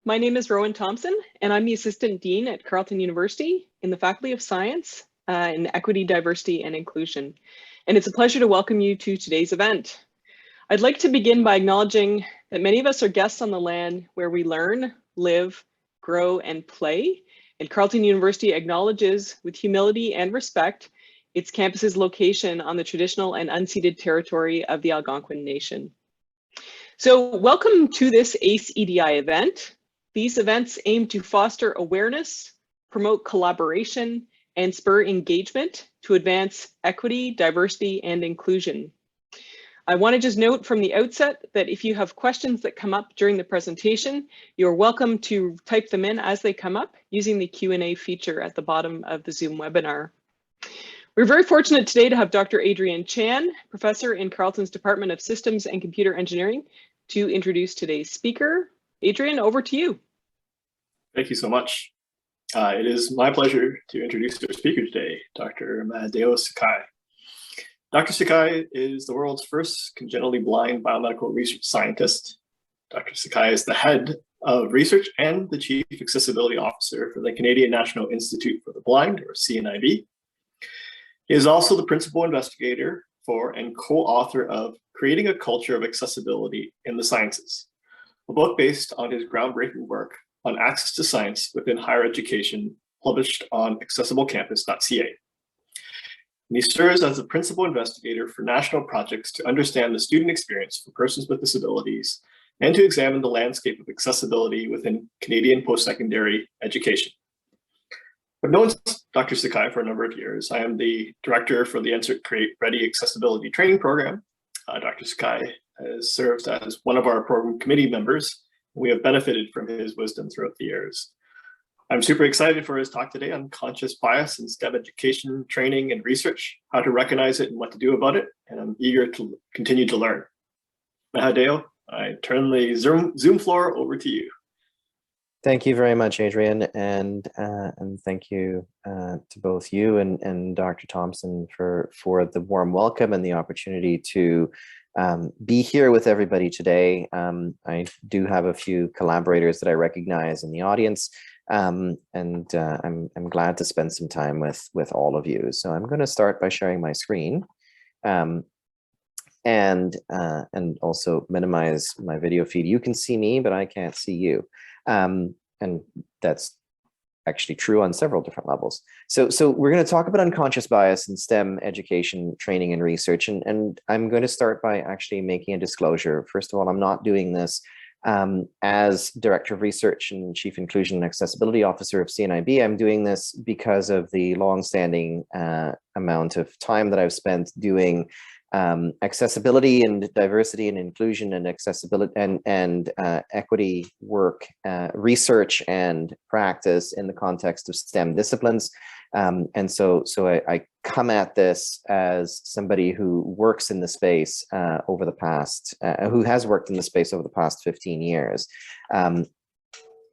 My name is Rowan Thompson, and I'm the Assistant Dean at Carleton University in the Faculty of Science in Equity, Diversity, and Inclusion. And it's a pleasure to welcome you to today's event. I'd like to begin by acknowledging that many of us are guests on the land where we learn, live, grow, and play. And Carleton University acknowledges with humility and respect its campus's location on the traditional and unceded territory of the Algonquin Nation. So welcome to this ACE EDI event. These events aim to foster awareness, promote collaboration, and spur engagement to advance equity, diversity, and inclusion. I want to just note from the outset that if you have questions that come up during the presentation, you're welcome to type them in as they come up using the Q&A feature at the bottom of the Zoom webinar. We're very fortunate today to have Dr. Adrian Chan, professor in Carleton's Department of Systems and Computer Engineering, to introduce today's speaker. Adrian, over to you. Thank you so much. It is my pleasure to introduce our speaker today, Dr. Mahadeo Sukhai. Dr. Sukhai is the world's first congenitally blind biomedical research scientist. Dr. Sukhai is the head of research and the chief accessibility officer for the Canadian National Institute for the Blind, or CNIB. He is also the principal investigator for and co-author of Creating a Culture of Accessibility in the Sciences, a book based on his groundbreaking work on access to science within higher education, published on accessiblecampus.ca. And he serves as the principal investigator for national projects to understand the student experience for persons with disabilities and to examine the landscape of accessibility within Canadian post-secondary education. I've known Dr. Sukhai for a number of years. I am the director for the Insert Create Ready Accessibility Training Program. Dr. Sukhai has served as one of our program committee members. We have benefited from his wisdom throughout the years. I'm super excited for his talk today on conscious bias in STEM education, training, and research, how to recognize it and what to do about it, and I'm eager to continue to learn. Mahadeo, I turn the Zoom floor over to you. Thank you very much, Adrian, and thank you to both you and Dr. Thompson for the warm welcome and the opportunity to be here with everybody today. I do have a few collaborators that I recognize in the audience, and I'm glad to spend some time with all of you. So I'm going to start by sharing my screen, and also minimize my video feed. You can see me, but I can't see you. And that's actually true on several different levels. So we're going to talk about unconscious bias in STEM education, training, and research. And I'm going to start by actually making a disclosure. First of all, I'm not doing this as Director of Research and Chief Inclusion and Accessibility Officer of CNIB. I'm doing this because of the long-standing amount of time that I've spent doing accessibility and diversity and inclusion and accessibility and equity work, research and practice in the context of STEM disciplines. And so I come at this as somebody who works in the space over the past, who has worked in the space over the past 15 years.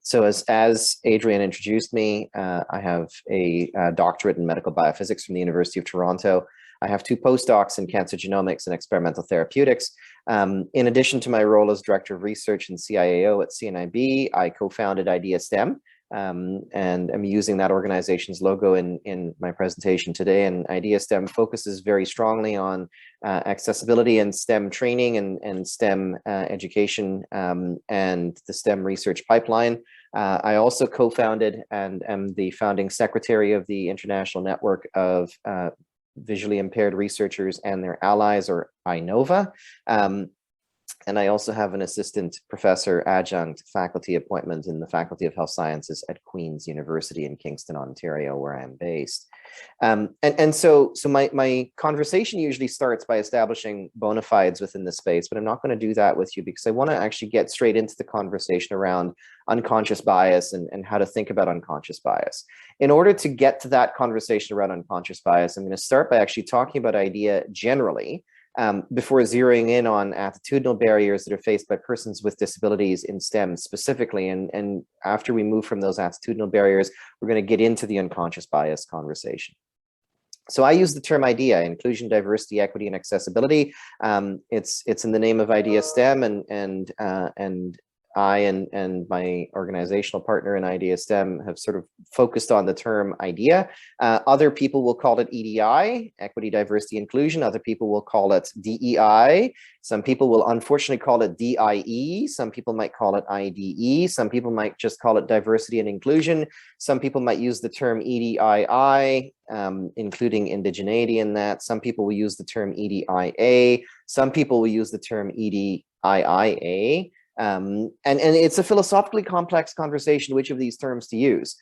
So as Adrian introduced me, I have a doctorate in medical biophysics from the University of Toronto. I have 2 postdocs in cancer genomics and experimental therapeutics. In addition to my role as Director of Research and CIAO at CNIB, I co-founded IdeaSTEM, and I'm using that organization's logo in my presentation today. And IdeaSTEM focuses very strongly on accessibility and STEM training and STEM education and the STEM research pipeline. I also co-founded and am the founding secretary of the International Network of Visually Impaired Researchers and Their Allies, or INOVA. And I also have an assistant professor adjunct faculty appointment in the Faculty of Health Sciences at Queen's University in Kingston, Ontario, where I'm based. So my conversation usually starts by establishing bona fides within the space, but I'm not going to do that with you because I want to actually get straight into the conversation around unconscious bias and how to think about unconscious bias. In order to get to that conversation around unconscious bias, I'm going to start by actually talking about IDEA generally, before zeroing in on attitudinal barriers that are faced by persons with disabilities in STEM specifically. And after we move from those attitudinal barriers, we're going to get into the unconscious bias conversation. So I use the term IDEA, inclusion, diversity, equity, and accessibility. It's in the name of IdeaSTEM, and I and my organizational partner in IDEA-STEM have sort of focused on the term IDEA. Other people will call it EDI, Equity, Diversity, Inclusion. Other people will call it DEI. Some people will unfortunately call it DIE. Some people might call it IDE. Some people might just call it Diversity and Inclusion. Some people might use the term EDII, including indigeneity in that. Some people will use the term EDIA. Some people will use the term EDIIA. And it's a philosophically complex conversation which of these terms to use.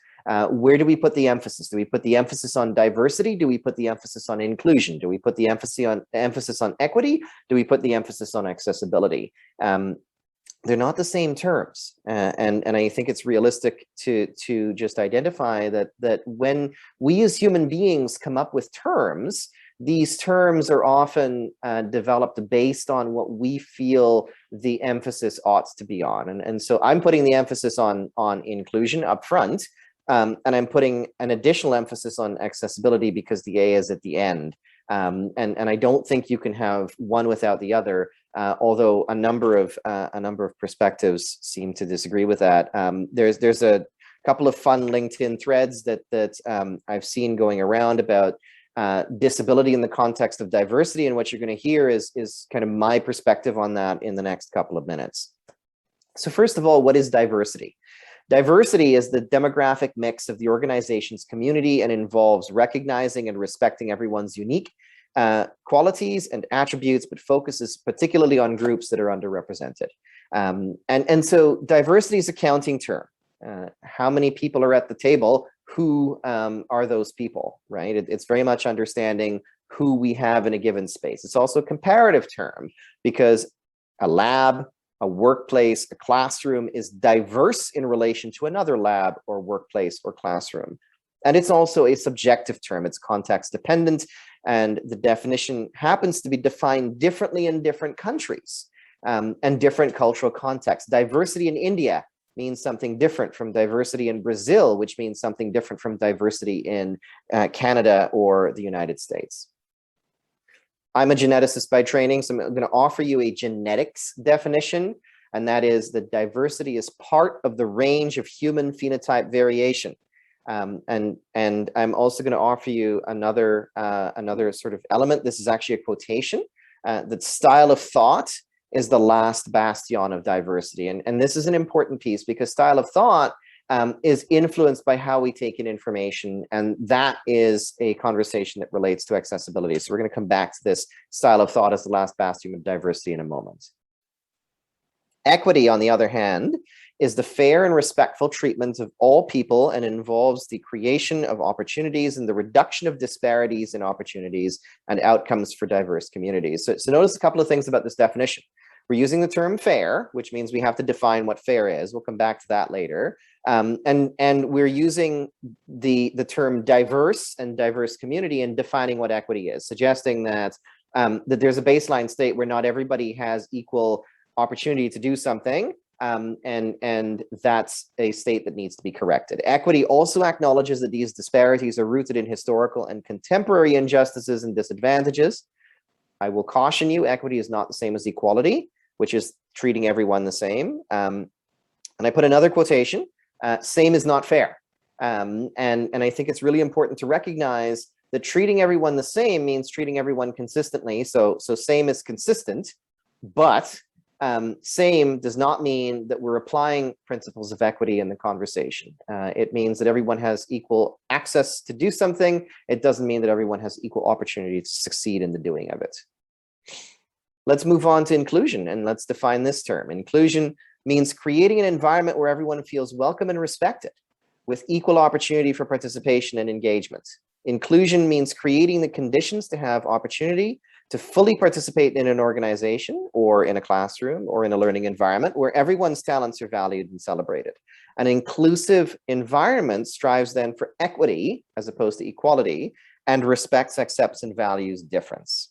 Where do we put the emphasis? Do we put the emphasis on diversity? Do we put the emphasis on inclusion? Do we put the emphasis on equity? Do we put the emphasis on accessibility? They're not the same terms, and I think it's realistic to just identify that when we as human beings come up with terms, these terms are often developed based on what we feel the emphasis ought to be on. And so I'm putting the emphasis on inclusion up front, and I'm putting an additional emphasis on accessibility because the A is at the end. And I don't think you can have one without the other, although a number of perspectives seem to disagree with that. There's a couple of fun LinkedIn threads that I've seen going around about disability in the context of diversity, and what you're going to hear is kind of my perspective on that in the next couple of minutes. So first of all, what is diversity? Diversity is the demographic mix of the organization's community and involves recognizing and respecting everyone's unique qualities and attributes, but focuses particularly on groups that are underrepresented. And so diversity is a counting term. How many people are at the table? Who are those people, right? It's very much understanding who we have in a given space. It's also a comparative term because a lab, a workplace, a classroom is diverse in relation to another lab or workplace or classroom. And it's also a subjective term. It's context dependent, and the definition happens to be defined differently in different countries and different cultural contexts. Diversity in India means something different from diversity in Brazil, which means something different from diversity in Canada or the United States. I'm a geneticist by training, so I'm going to offer you a genetics definition, and that is that diversity is part of the range of human phenotype variation. And I'm also going to offer you another sort of element. This is actually a quotation, that style of thought is the last bastion of diversity. And this is an important piece because style of thought is influenced by how we take in information. And that is a conversation that relates to accessibility. So we're going to come back to this style of thought as the last bastion of diversity in a moment. Equity, on the other hand, is the fair and respectful treatment of all people and involves the creation of opportunities and the reduction of disparities in opportunities and outcomes for diverse communities. So notice a couple of things about this definition. We're using the term fair, which means we have to define what fair is. We'll come back to that later. And we're using the term diverse and diverse community in defining what equity is, suggesting that, that there's a baseline state where not everybody has equal opportunity to do something. And that's a state that needs to be corrected. Equity also acknowledges that these disparities are rooted in historical and contemporary injustices and disadvantages. I will caution you, equity is not the same as equality, which is treating everyone the same. And I put another quotation, same is not fair. And I think it's really important to recognize that treating everyone the same means treating everyone consistently. So same is consistent, but same does not mean that we're applying principles of equity in the conversation. It means that everyone has equal access to do something. It doesn't mean that everyone has equal opportunity to succeed in the doing of it. Let's move on to inclusion, and let's define this term. Inclusion means creating an environment where everyone feels welcome and respected, with equal opportunity for participation and engagement. Inclusion means creating the conditions to have opportunity to fully participate in an organization or in a classroom or in a learning environment where everyone's talents are valued and celebrated. An inclusive environment strives then for equity as opposed to equality and respects, accepts, and values difference.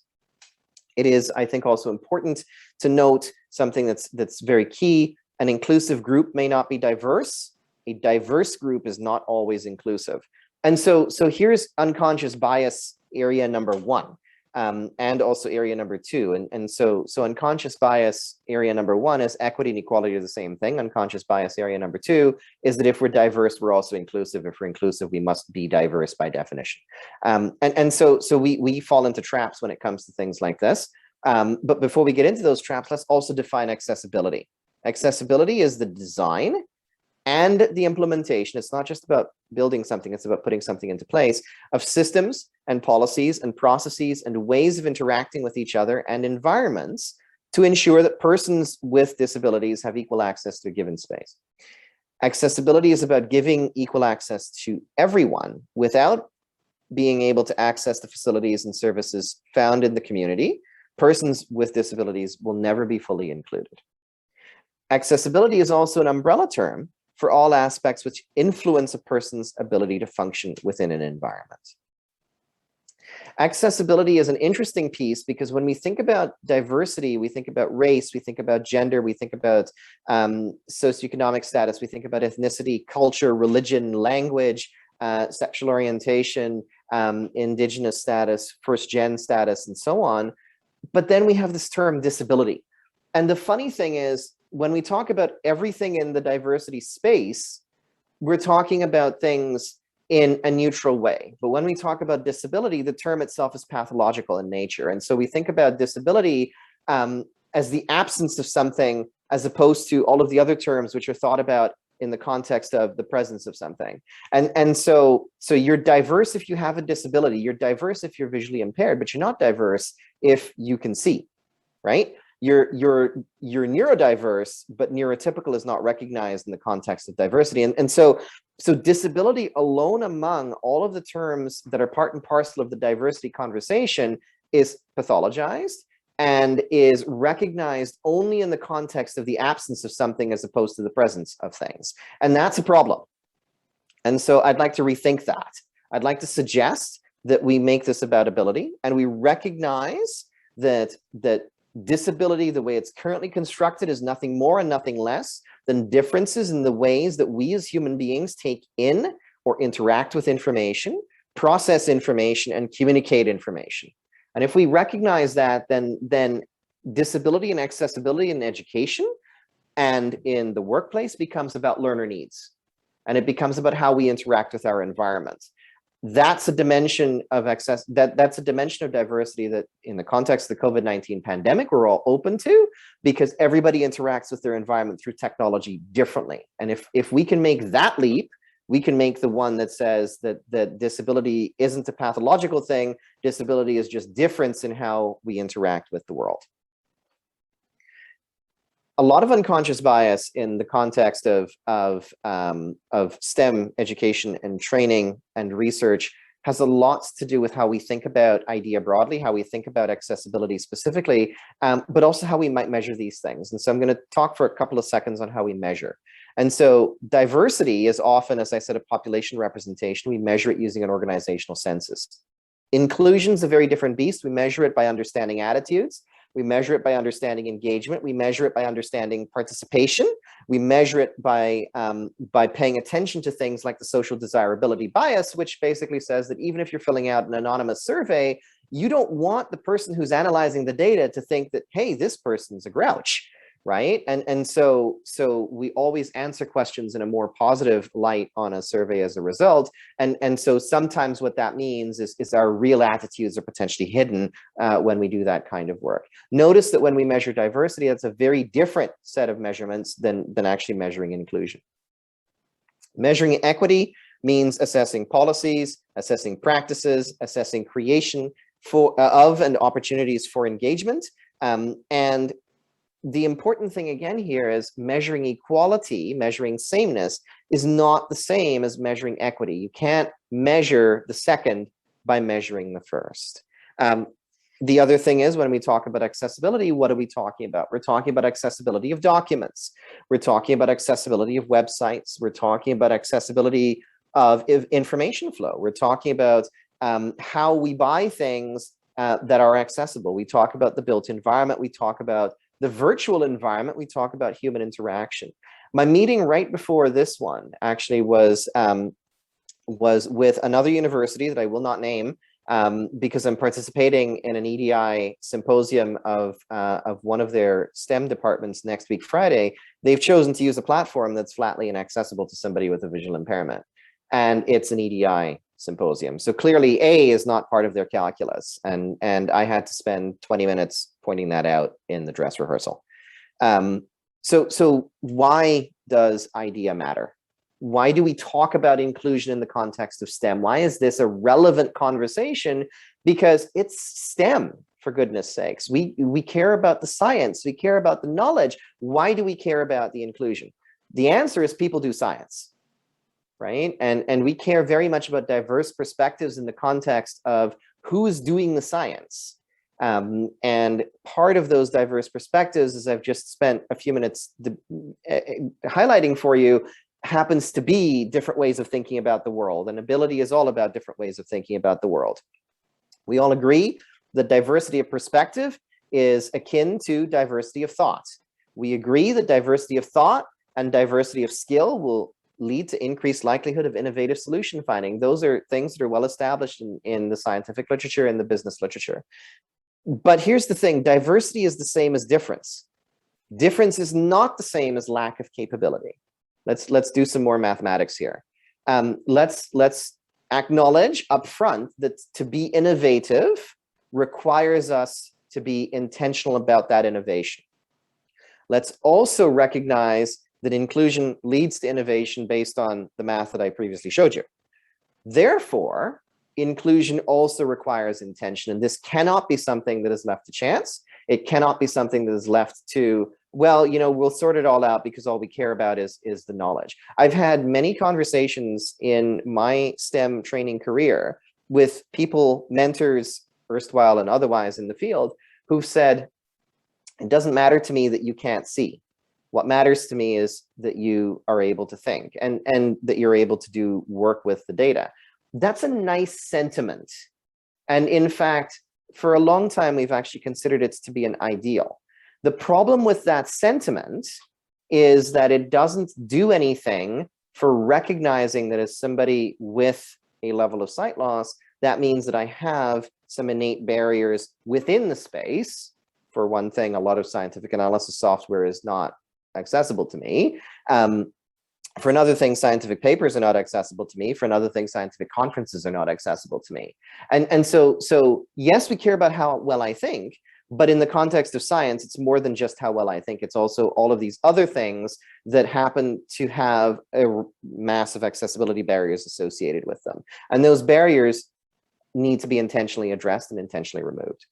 It is, I think, also important to note something that's very key. An inclusive group may not be diverse. A diverse group is not always inclusive. And so here's unconscious bias area number one. and also area number 2. And so unconscious bias area number 1 is equity and equality are the same thing. Unconscious bias area number 2 is that if we're diverse, we're also inclusive. If we're inclusive, we must be diverse by definition. So we fall into traps when it comes to things like this. But before we get into those traps, let's also define accessibility. Accessibility is the design and the implementation. It's not just about building something, it's about putting something into place of systems and policies and processes and ways of interacting with each other and environments to ensure that persons with disabilities have equal access to a given space. Accessibility is about giving equal access to everyone without being able to access the facilities and services found in the community. Persons with disabilities will never be fully included. Accessibility is also an umbrella term for all aspects which influence a person's ability to function within an environment. Accessibility is an interesting piece because when we think about diversity, we think about race, we think about gender, we think about socioeconomic status, we think about ethnicity, culture, religion, language, sexual orientation, indigenous status, first gen status, and so on. But then we have this term disability. And the funny thing is, when we talk about everything in the diversity space, we're talking about things in a neutral way. But when we talk about disability, the term itself is pathological in nature. And so we think about disability as the absence of something, as opposed to all of the other terms which are thought about in the context of the presence of something. And so you're diverse if you have a disability, you're diverse if you're visually impaired, but you're not diverse if you can see, right? You're neurodiverse, but neurotypical is not recognized in the context of diversity. And so disability alone among all of the terms that are part and parcel of the diversity conversation is pathologized and is recognized only in the context of the absence of something as opposed to the presence of things. And that's a problem. And so I'd like to rethink that. I'd like to suggest that we make this about ability and we recognize that disability, the way it's currently constructed, is nothing more and nothing less than differences in the ways that we as human beings take in or interact with information, process information, and communicate information. And if we recognize that, then disability and accessibility in education and in the workplace becomes about learner needs. And it becomes about how we interact with our environment. That's a dimension of access, that's a dimension of diversity that in the context of the COVID-19 pandemic, we're all open to, because everybody interacts with their environment through technology differently. And if we can make that leap, we can make the one that says that disability isn't a pathological thing, disability is just difference in how we interact with the world. A lot of unconscious bias in the context of STEM education and training and research has a lot to do with how we think about IDEA broadly, how we think about accessibility specifically, but also how we might measure these things. And so I'm going to talk for a couple of seconds on how we measure. And so diversity is often, as I said, a population representation. We measure it using an organizational census. Inclusion is a very different beast. We measure it by understanding attitudes. We measure it by understanding engagement. We measure it by understanding participation. We measure it by paying attention to things like the social desirability bias, which basically says that even if you're filling out an anonymous survey, you don't want the person who's analyzing the data to think that, hey, this person's a grouch, right? And so we always answer questions in a more positive light on a survey as a result. And so sometimes what that means is our real attitudes are potentially hidden when we do that kind of work. Notice that when we measure diversity, that's a very different set of measurements than actually measuring inclusion. Measuring equity means assessing policies, assessing practices, assessing creation of and opportunities for engagement. And the important thing again here is measuring equality, measuring sameness is not the same as measuring equity. You can't measure the second by measuring the first. The other thing is when we talk about accessibility, what are we talking about? We're talking about accessibility of documents. We're talking about accessibility of websites. We're talking about accessibility of information flow. We're talking about how we buy things that are accessible. We talk about the built environment. We talk about the virtual environment. We talk about human interaction. My meeting right before this one actually was with another university that I will not name, because I'm participating in an EDI symposium of one of their STEM departments next week, Friday. They've chosen to use a platform that's flatly inaccessible to somebody with a visual impairment. And it's an EDI symposium. So clearly A is not part of their calculus. And I had to spend 20 minutes pointing that out in the dress rehearsal. So why does IDEA matter? Why do we talk about inclusion in the context of STEM? Why is this a relevant conversation? Because it's STEM, for goodness sakes. We care about the science, we care about the knowledge. Why do we care about the inclusion? The answer is people do science, right? And we care very much about diverse perspectives in the context of who's doing the science. And part of those diverse perspectives, as I've just spent a few minutes highlighting for you, happens to be different ways of thinking about the world. And ability is all about different ways of thinking about the world. We all agree that diversity of perspective is akin to diversity of thought. We agree that diversity of thought and diversity of skill will lead to increased likelihood of innovative solution finding. Those are things that are well established in the scientific literature and the business literature. But here's the thing, diversity is the same as difference. Difference is not the same as lack of capability. Let's do some more mathematics here. Let's acknowledge upfront that to be innovative requires us to be intentional about that innovation. Let's also recognize that inclusion leads to innovation based on the math that I previously showed you. Therefore, inclusion also requires intention, and this cannot be something that is left to chance. It cannot be something that is left to, well, you know, we'll sort it all out because all we care about is the knowledge. I've had many conversations in my STEM training career with people, mentors, erstwhile and otherwise in the field, who've said, it doesn't matter to me that you can't see. What matters to me is that you are able to think and that you're able to do work with the data. That's a nice sentiment. And in fact, for a long time, we've actually considered it to be an ideal. The problem with that sentiment is that it doesn't do anything for recognizing that as somebody with a level of sight loss, that means that I have some innate barriers within the space. For one thing, a lot of scientific analysis software is not accessible to me. For another thing, scientific papers are not accessible to me. For another thing, scientific conferences are not accessible to me. And so yes, we care about how well I think, but in the context of science, it's more than just how well I think. It's also all of these other things that happen to have a massive accessibility barriers associated with them. And those barriers need to be intentionally addressed and intentionally removed.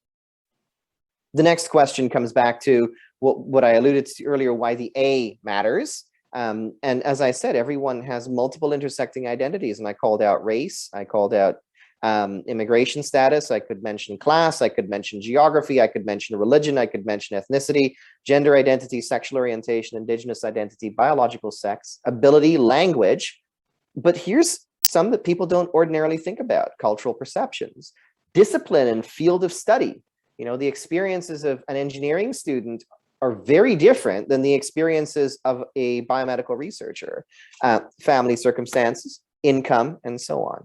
The next question comes back to what I alluded to earlier, why the A matters. And as I said, everyone has multiple intersecting identities, and I called out race, I called out immigration status, I could mention class, I could mention geography, I could mention religion, I could mention ethnicity, gender identity, sexual orientation, indigenous identity, biological sex, ability, language. But here's some that people don't ordinarily think about: cultural perceptions, discipline and field of study. You know, the experiences of an engineering student are very different than the experiences of a biomedical researcher, family circumstances, income, and so on.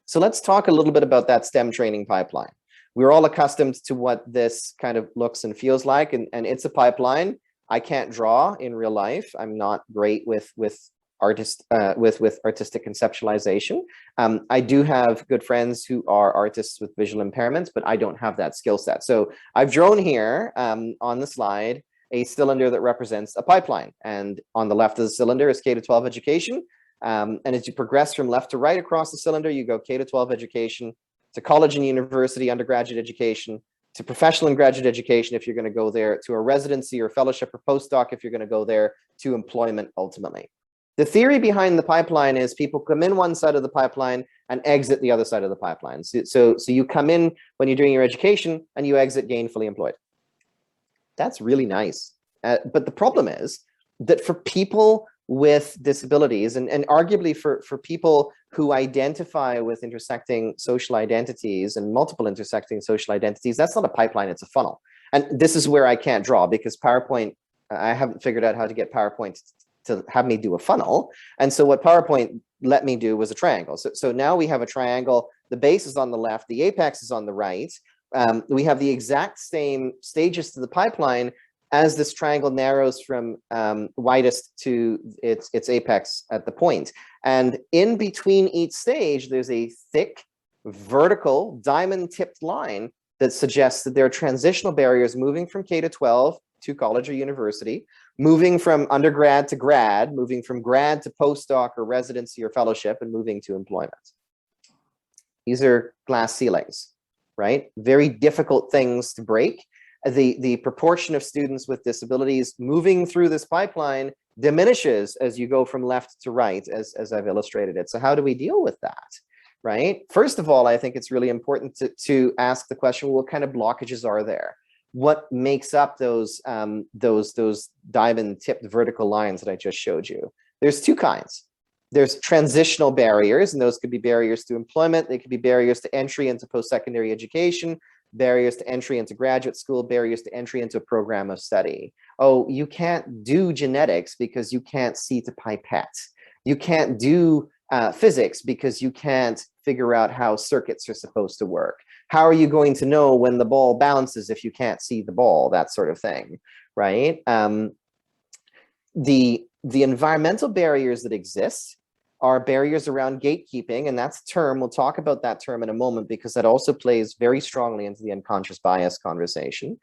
So let's talk a little bit about that STEM training pipeline. We're all accustomed to what this kind of looks and feels like, and it's a pipeline. I can't draw in real life. I'm not great with artistic conceptualization. I do have good friends who are artists with visual impairments, but I don't have that skill set. So I've drawn here on the slide a cylinder that represents a pipeline, and on the left of the cylinder is K-12 education. And as you progress from left to right across the cylinder, you go K-12 education to college and university, undergraduate education, to professional and graduate education if you're going to go there, to a residency or fellowship or postdoc if you're going to go there, to employment ultimately. The theory behind the pipeline is people come in one side of the pipeline and exit the other side of the pipeline. So you come in when you're doing your education and you exit gainfully employed. That's really nice. But the problem is that for people with disabilities and arguably for people who identify with intersecting social identities and multiple intersecting social identities, that's not a pipeline, it's a funnel. And this is where I can't draw because PowerPoint, I haven't figured out how to get PowerPoint have me do a funnel. And so what PowerPoint let me do was a triangle. So now we have a triangle. The base is on the left, the apex is on the right. We have the exact same stages to the pipeline as this triangle narrows from widest to its apex at the point. And in between each stage, there's a thick, vertical, diamond-tipped line that suggests that there are transitional barriers moving from K to 12 to college or university, moving from undergrad to grad, moving from grad to postdoc or residency or fellowship, and moving to employment. These are glass ceilings, right? Very difficult things to break. The proportion of students with disabilities moving through this pipeline diminishes as you go from left to right, as I've illustrated it. So how do we deal with that, right? First of all, I think it's really important to ask the question, well, what kind of blockages are there? What makes up those diamond-tipped vertical lines that I just showed you? There's two kinds. There's transitional barriers, and those could be barriers to employment. They could be barriers to entry into post-secondary education, barriers to entry into graduate school, barriers to entry into a program of study. Oh, you can't do genetics because you can't see to pipette. You can't do physics because you can't figure out how circuits are supposed to work. How are you going to know when the ball bounces if you can't see the ball? That sort of thing, right? The environmental barriers that exist are barriers around gatekeeping, and that's a term. We'll talk about that term in a moment because that also plays very strongly into the unconscious bias conversation.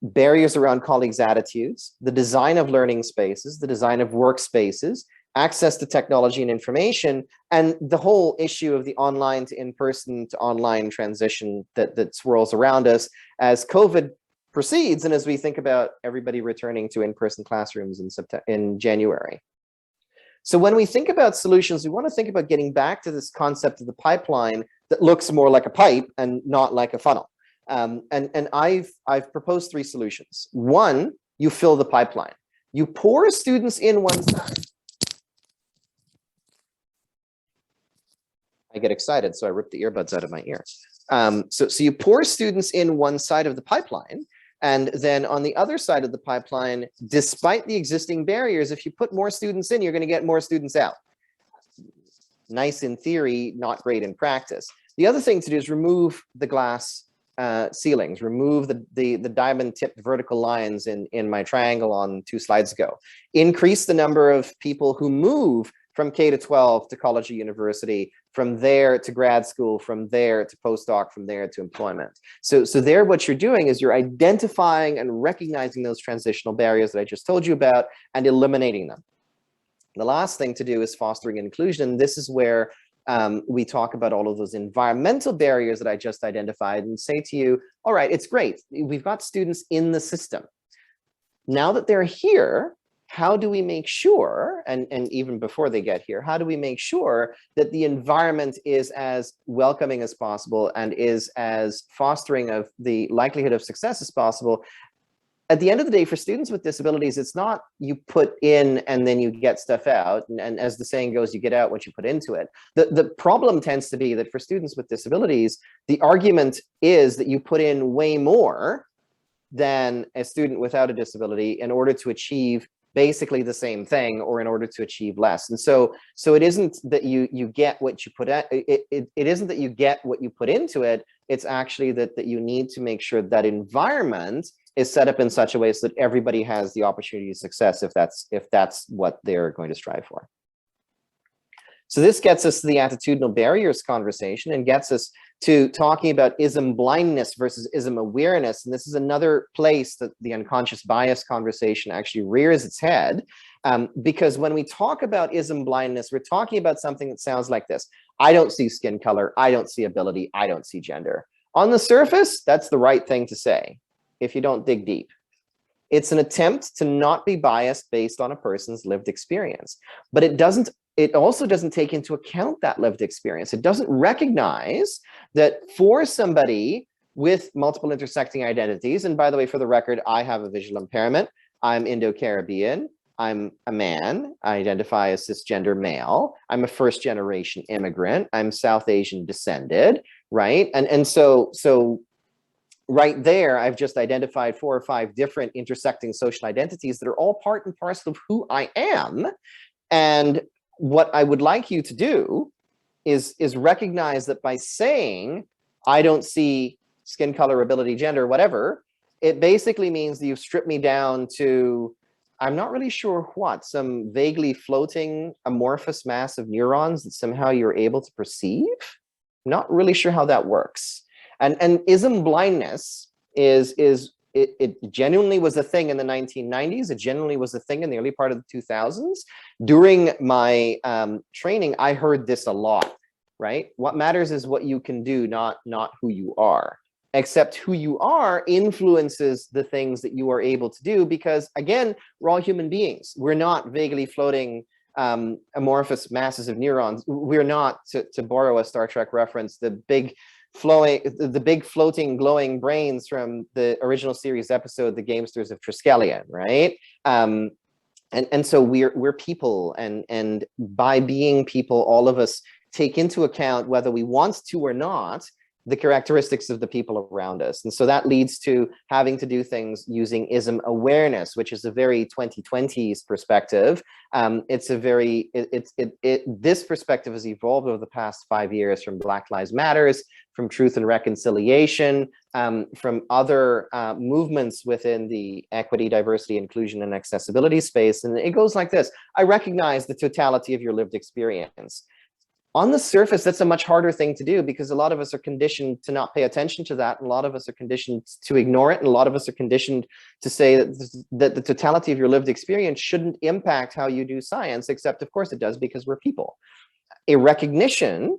Barriers around colleagues' attitudes, the design of learning spaces, the design of workspaces, access to technology and information, and the whole issue of the online to in-person to online transition that swirls around us as COVID proceeds and as we think about everybody returning to in-person classrooms in January. So when we think about solutions, we want to think about getting back to this concept of the pipeline that looks more like a pipe and not like a funnel. And I've proposed three solutions. One, you fill the pipeline. You pour students in one side. I get excited, so I rip the earbuds out of my ear. So you pour students in one side of the pipeline, and then on the other side of the pipeline, despite the existing barriers, if you put more students in, you're going to get more students out. Nice in theory, not great in practice. The other thing to do is remove the glass ceilings, remove the diamond-tipped vertical lines in my triangle on 2 slides ago. Increase the number of people who move from K to 12 to college or university, from there to grad school, from there to postdoc, from there to employment. So there what you're doing is you're identifying and recognizing those transitional barriers that I just told you about and eliminating them. The last thing to do is fostering inclusion. This is where we talk about all of those environmental barriers that I just identified and say to you, all right, it's great. We've got students in the system. Now that they're here, how do we make sure, and even before they get here, how do we make sure that the environment is as welcoming as possible and is as fostering of the likelihood of success as possible? At the end of the day, for students with disabilities, it's not you put in and then you get stuff out. And as the saying goes, you get out what you put into it. The problem tends to be that for students with disabilities, the argument is that you put in way more than a student without a disability in order to achieve basically the same thing or in order to achieve less. And so it isn't that you get what you put at it isn't that you get what you put into it. It's actually that you need to make sure that environment is set up in such a way so that everybody has the opportunity to success if that's what they're going to strive for. So this gets us to the attitudinal barriers conversation and gets us to talking about ism blindness versus ism awareness. And this is another place that the unconscious bias conversation actually rears its head. Because when we talk about ism blindness, we're talking about something that sounds like this. I don't see skin color. I don't see ability. I don't see gender. On the surface, that's the right thing to say if you don't dig deep. It's an attempt to not be biased based on a person's lived experience, but it also doesn't take into account that lived experience. It doesn't recognize that for somebody with multiple intersecting identities, and by the way, for the record, I have a visual impairment. I'm Indo-Caribbean. I'm a man. I identify as cisgender male. I'm a first-generation immigrant. I'm South Asian descended, right? And so right there, I've just identified 4 or 5 different intersecting social identities that are all part and parcel of who I am. And what I would like you to do is recognize that by saying, I don't see skin color, ability, gender, whatever, it basically means that you've stripped me down to, I'm not really sure what, some vaguely floating amorphous mass of neurons that somehow you're able to perceive. Not really sure how that works. And ism blindness it genuinely was a thing in the 1990s. It genuinely was a thing in the early part of the 2000s. During my training, I heard this a lot, right? What matters is what you can do, not who you are. Except who you are influences the things that you are able to do, because again, we're all human beings. We're not vaguely floating amorphous masses of neurons. We're not, to borrow a Star Trek reference, the big floating glowing brains from the original series episode, The Gamesters of Triskelion, right? And so we're people, and by being people, all of us take into account, whether we want to or not, the characteristics of the people around us. And so that leads to having to do things using ism awareness, which is a very 2020s perspective. This perspective has evolved over the past 5 years from Black Lives Matters, from Truth and Reconciliation, from other movements within the equity, diversity, inclusion, and accessibility space. And it goes like this: I recognize the totality of your lived experience. On the surface, that's a much harder thing to do, because a lot of us are conditioned to not pay attention to that. And a lot of us are conditioned to ignore it. And a lot of us are conditioned to say that the totality of your lived experience shouldn't impact how you do science, except of course it does, because we're people. A recognition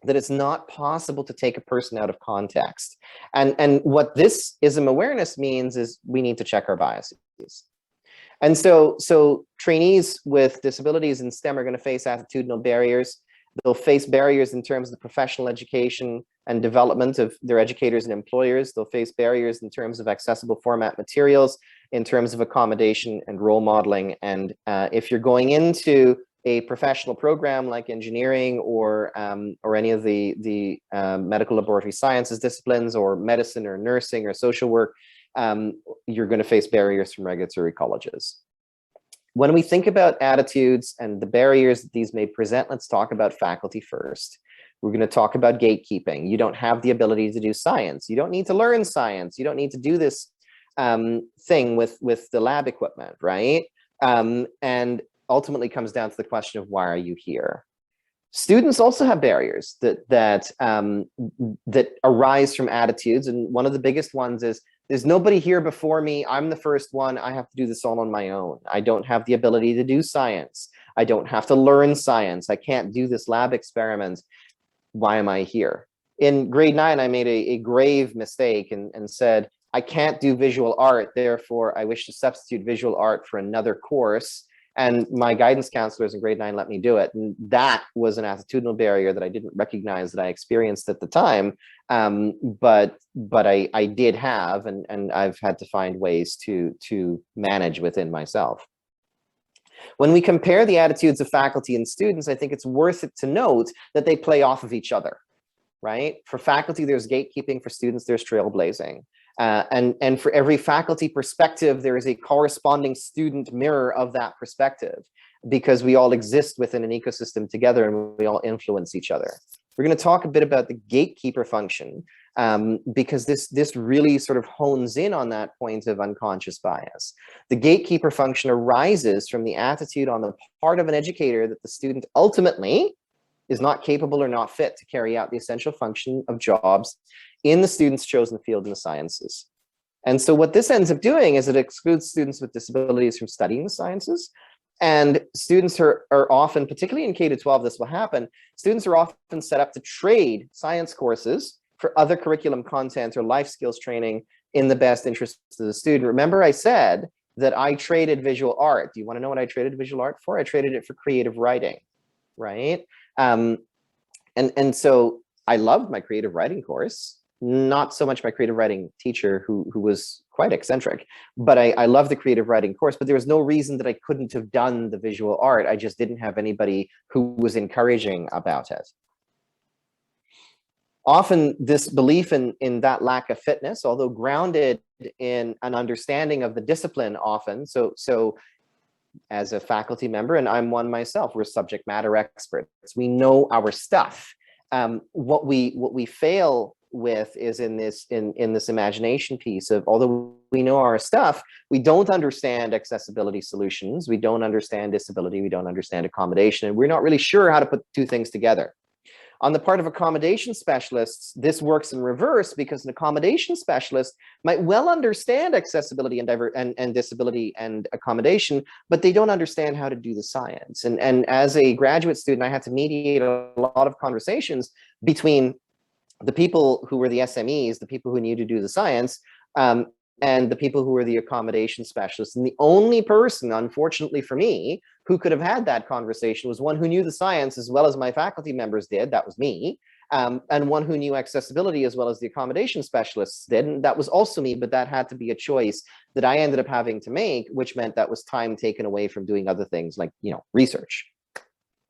that it's not possible to take a person out of context. And what this ism awareness means is we need to check our biases. And so trainees with disabilities in STEM are going to face attitudinal barriers. They'll face barriers in terms of professional education and development of their educators and employers. They'll face barriers in terms of accessible format materials, in terms of accommodation and role modeling. And if you're going into a professional program like engineering or any of the medical laboratory sciences disciplines, or medicine or nursing or social work, you're going to face barriers from regulatory colleges. When we think about attitudes and the barriers that these may present, let's talk about faculty first. We're going to talk about gatekeeping. You don't have the ability to do science. You don't need to learn science. You don't need to do this thing with the lab equipment, right? And ultimately comes down to the question of, why are you here? Students also have barriers that arise from attitudes. And one of the biggest ones is, there's nobody here before me. I'm the first one. I have to do this all on my own. I don't have the ability to do science. I don't have to learn science. I can't do this lab experiment. Why am I here? In grade 9, I made a grave mistake and said, I can't do visual art. Therefore, I wish to substitute visual art for another course. And my guidance counselors in grade 9 let me do it. And that was an attitudinal barrier that I didn't recognize that I experienced at the time. But I did have, and I've had to find ways to manage within myself. When we compare the attitudes of faculty and students, I think it's worth it to note that they play off of each other, right? For faculty, there's gatekeeping. For students, there's trailblazing. And for every faculty perspective, there is a corresponding student mirror of that perspective, because we all exist within an ecosystem together and we all influence each other. We're going to talk a bit about the gatekeeper function, because this really sort of hones in on that point of unconscious bias. The gatekeeper function arises from the attitude on the part of an educator that the student ultimately is not capable or not fit to carry out the essential function of jobs in the student's chosen field in the sciences. And so what this ends up doing is it excludes students with disabilities from studying the sciences. And students are often, particularly in K-12, this will happen, students are often set up to trade science courses for other curriculum content or life skills training in the best interest of the student. Remember, I said that I traded visual art. Do you want to know what I traded visual art for? I traded it for creative writing, right? And so I loved my creative writing course, not so much my creative writing teacher who was quite eccentric, but I love the creative writing course, but there was no reason that I couldn't have done the visual art. I just didn't have anybody who was encouraging about it. Often this belief in that lack of fitness, although grounded in an understanding of the discipline often, so as a faculty member, and I'm one myself, we're subject matter experts. We know our stuff. What we fail with is in this imagination piece of, although we know our stuff, we don't understand accessibility solutions, we don't understand disability, we don't understand accommodation, and we're not really sure how to put two things together. On the part of accommodation specialists, this works in reverse, because an accommodation specialist might well understand accessibility and disability and accommodation, but they don't understand how to do the science. And as a graduate student, I had to mediate a lot of conversations between the people who were the SMEs, the people who knew to do the science, and the people who were the accommodation specialists. And the only person, unfortunately for me, who could have had that conversation was one who knew the science as well as my faculty members did, that was me, and one who knew accessibility as well as the accommodation specialists did, and that was also me, but that had to be a choice that I ended up having to make, which meant that was time taken away from doing other things like, research.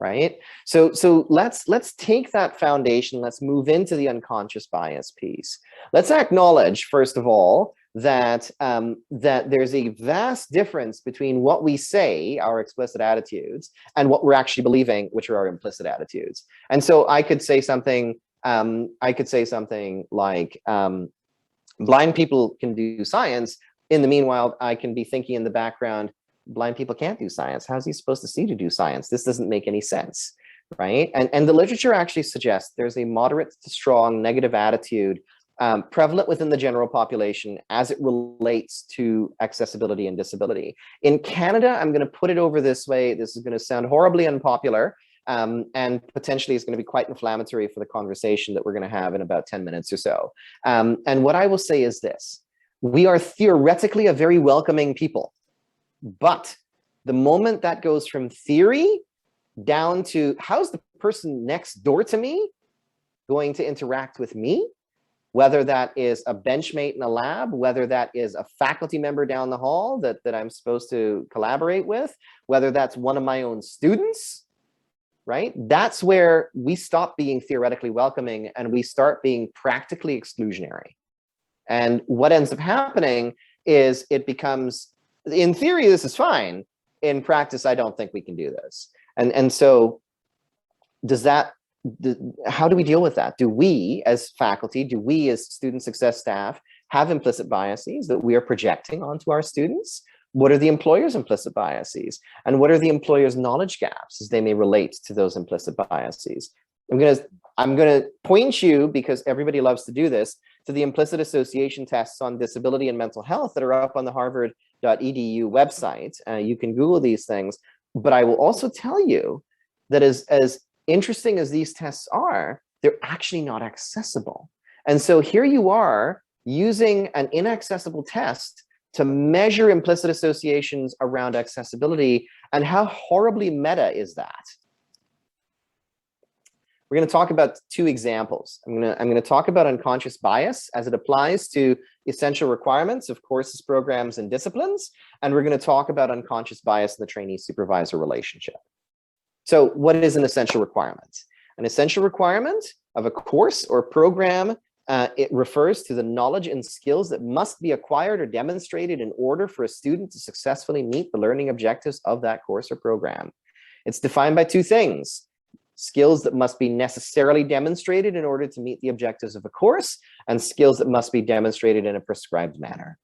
Right? So let's take that foundation, let's move into the unconscious bias piece. Let's acknowledge, first of all, that that there's a vast difference between what we say, our explicit attitudes, and what we're actually believing, which are our implicit attitudes. And so I could say something like, blind people can do science. In the meanwhile, I can be thinking in the background, blind people can't do science. How's he supposed to see to do science? This doesn't make any sense, right? And the literature actually suggests there's a moderate to strong negative attitude prevalent within the general population as it relates to accessibility and disability. In Canada, I'm going to put it over this way. This is going to sound horribly unpopular, and potentially is going to be quite inflammatory for the conversation that we're going to have in about 10 minutes or so. And what I will say is this: we are theoretically a very welcoming people. But the moment that goes from theory down to how's the person next door to me going to interact with me, whether that is a benchmate in a lab, whether that is a faculty member down the hall that I'm supposed to collaborate with, whether that's one of my own students, right? That's where we stop being theoretically welcoming and we start being practically exclusionary. And what ends up happening is it becomes, in theory, this is fine. In practice, I don't think we can do this. And so how do we deal with that? Do we as faculty, do we as student success staff have implicit biases that we are projecting onto our students? What are the employer's implicit biases? And what are the employer's knowledge gaps as they may relate to those implicit biases? I'm gonna point you, because everybody loves to do this, to the implicit association tests on disability and mental health that are up on the harvard.edu website. You can Google these things, but I will also tell you that as interesting as these tests are, they're actually not accessible. And so here you are using an inaccessible test to measure implicit associations around accessibility, and how horribly meta is that? We're going to talk about two examples. I'm going to talk about unconscious bias as it applies to essential requirements of courses, programs, and disciplines. And we're going to talk about unconscious bias in the trainee-supervisor relationship. So what is an essential requirement? An essential requirement of a course or program, it refers to the knowledge and skills that must be acquired or demonstrated in order for a student to successfully meet the learning objectives of that course or program. It's defined by two things: skills that must be necessarily demonstrated in order to meet the objectives of a course, and skills that must be demonstrated in a prescribed manner.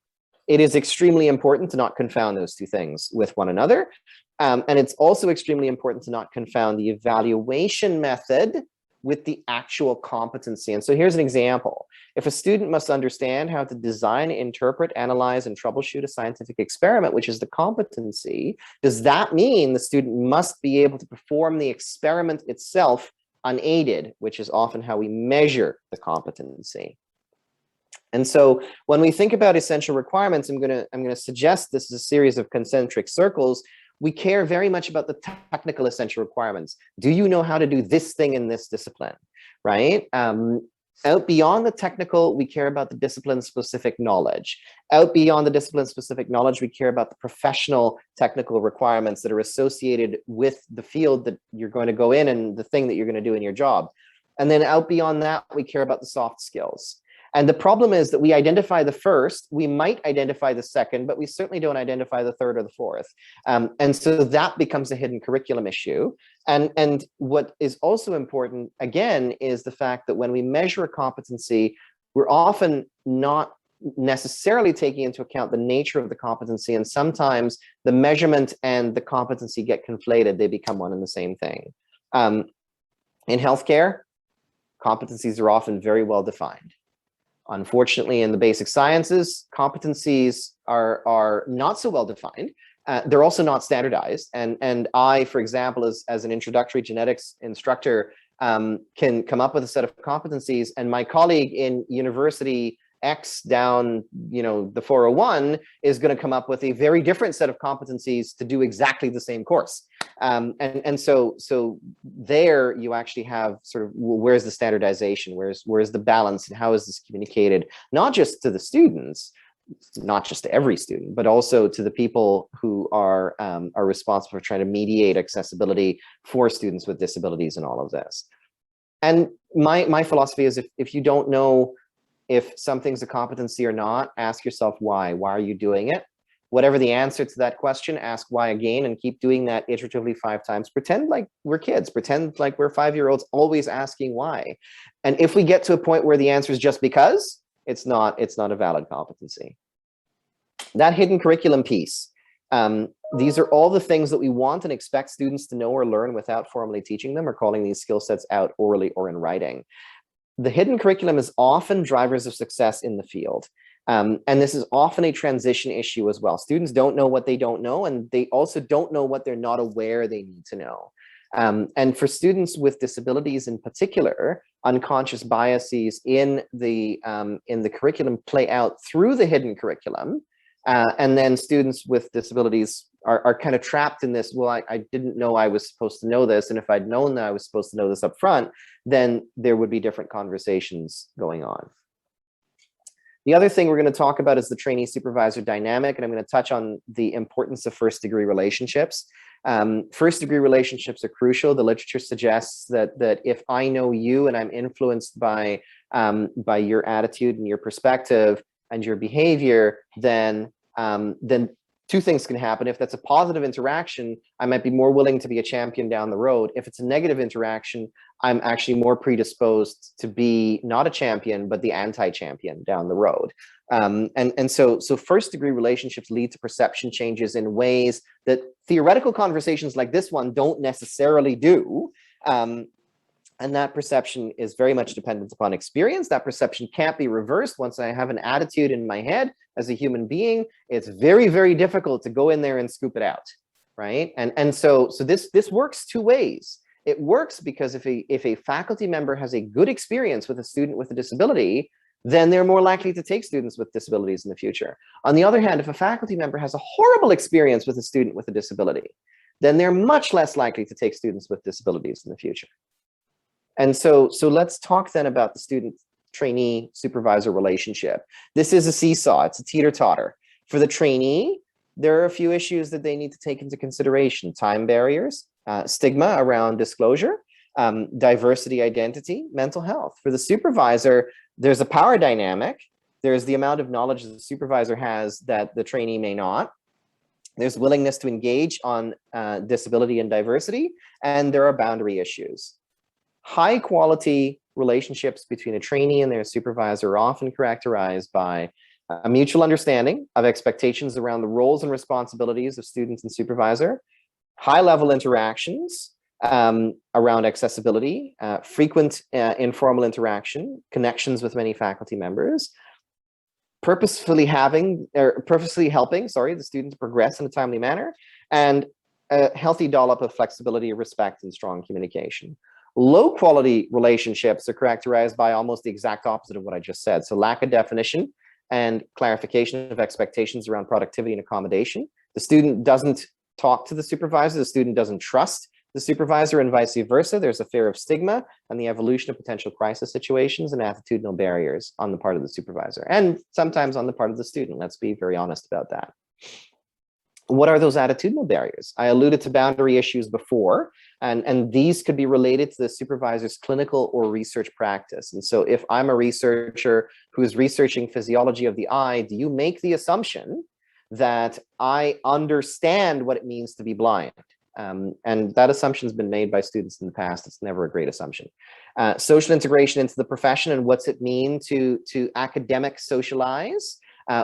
It is extremely important to not confound those two things with one another. And it's also extremely important to not confound the evaluation method with the actual competency. And so here's an example. If a student must understand how to design, interpret, analyze, and troubleshoot a scientific experiment, which is the competency, does that mean the student must be able to perform the experiment itself unaided, which is often how we measure the competency? And so when we think about essential requirements, I'm gonna suggest this is a series of concentric circles. We care very much about the technical essential requirements. Do you know how to do this thing in this discipline, right? Out beyond the technical, we care about the discipline-specific knowledge. Out beyond the discipline-specific knowledge, we care about the professional technical requirements that are associated with the field that you're going to go in and the thing that you're going to do in your job. And then out beyond that, we care about the soft skills. And the problem is that we identify the first, we might identify the second, but we certainly don't identify the third or the fourth. And so that becomes a hidden curriculum issue. And what is also important, again, is the fact that when we measure a competency, we're often not necessarily taking into account the nature of the competency. And sometimes the measurement and the competency get conflated. They become one and the same thing. In healthcare, competencies are often very well defined. Unfortunately, in the basic sciences, competencies are not so well defined. They're also not standardized. And I, for example, as an introductory genetics instructor, can come up with a set of competencies, and my colleague in university X down, the 401 is going to come up with a very different set of competencies to do exactly the same course. And so there you actually have sort of, where's the standardization, where's the balance, and how is this communicated, not just to the students, not just to every student, but also to the people who are responsible for trying to mediate accessibility for students with disabilities and all of this. And my philosophy is, if you don't know if something's a competency or not, ask yourself why. Why are you doing it? Whatever the answer to that question, ask why again, and keep doing that iteratively 5 times. Pretend like we're kids. Pretend like we're 5-year-olds, always asking why. And if we get to a point where the answer is just because, it's not a valid competency. That hidden curriculum piece. These are all the things that we want and expect students to know or learn without formally teaching them or calling these skill sets out orally or in writing. The hidden curriculum is often drivers of success in the field. And this is often a transition issue as well. Students don't know what they don't know, and they also don't know what they're not aware they need to know. And for students with disabilities in particular, unconscious biases in the curriculum play out through the hidden curriculum. And then students with disabilities are kind of trapped in this, well, I didn't know I was supposed to know this. And if I'd known that I was supposed to know this up front, then there would be different conversations going on. The other thing we're going to talk about is the trainee supervisor dynamic, and I'm going to touch on the importance of first-degree relationships. First-degree relationships are crucial. The literature suggests that if I know you and I'm influenced by your attitude and your perspective and your behavior, then 2 things can happen. If that's a positive interaction, I might be more willing to be a champion down the road. If it's a negative interaction, I'm actually more predisposed to be not a champion, but the anti-champion down the road. And so first-degree relationships lead to perception changes in ways that theoretical conversations like this one don't necessarily do. And that perception is very much dependent upon experience. That perception can't be reversed. Once I have an attitude in my head as a human being, it's very, very difficult to go in there and scoop it out, right? And so this works 2 ways. It works because if a faculty member has a good experience with a student with a disability, then they're more likely to take students with disabilities in the future. On the other hand, if a faculty member has a horrible experience with a student with a disability, then they're much less likely to take students with disabilities in the future. And so let's talk then about the student trainee supervisor relationship. This is a seesaw, it's a teeter-totter. For the trainee, there are a few issues that they need to take into consideration: time barriers, stigma around disclosure, diversity, identity, mental health. For the supervisor, there's a power dynamic. There's the amount of knowledge that the supervisor has that the trainee may not. There's willingness to engage on disability and diversity, and there are boundary issues. High quality relationships between a trainee and their supervisor are often characterized by a mutual understanding of expectations around the roles and responsibilities of students and supervisor, high level interactions around accessibility, frequent informal interaction, connections with many faculty members, purposefully helping the students progress in a timely manner, and a healthy dollop of flexibility, respect, and strong communication. Low quality relationships are characterized by almost the exact opposite of what I just said. So lack of definition and clarification of expectations around productivity and accommodation. The student doesn't talk to the supervisor, the student doesn't trust the supervisor, and vice versa. There's a fear of stigma and the evolution of potential crisis situations and attitudinal barriers on the part of the supervisor, and sometimes on the part of the student. Let's be very honest about that. What are those attitudinal barriers? I alluded to boundary issues before, and these could be related to the supervisor's clinical or research practice. And so if I'm a researcher who is researching physiology of the eye, do you make the assumption that I understand what it means to be blind? And that assumption has been made by students in the past. It's never a great assumption. Social integration into the profession, and what's it mean to academic socialize?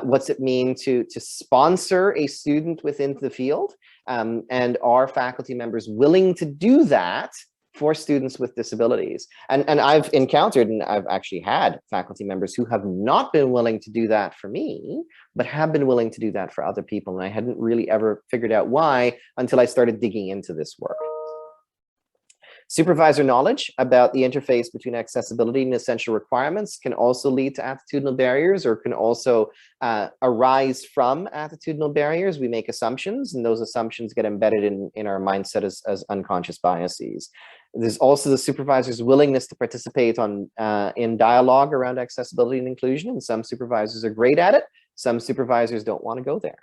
What's it mean to sponsor a student within the field? And are faculty members willing to do that for students with disabilities? And I've encountered, and I've actually had faculty members who have not been willing to do that for me, but have been willing to do that for other people. And I hadn't really ever figured out why until I started digging into this work. Supervisor knowledge about the interface between accessibility and essential requirements can also lead to attitudinal barriers, or can also arise from attitudinal barriers. We make assumptions, and those assumptions get embedded in our mindset as unconscious biases. There's also the supervisor's willingness to participate in dialogue around accessibility and inclusion, and some supervisors are great at it. Some supervisors don't want to go there.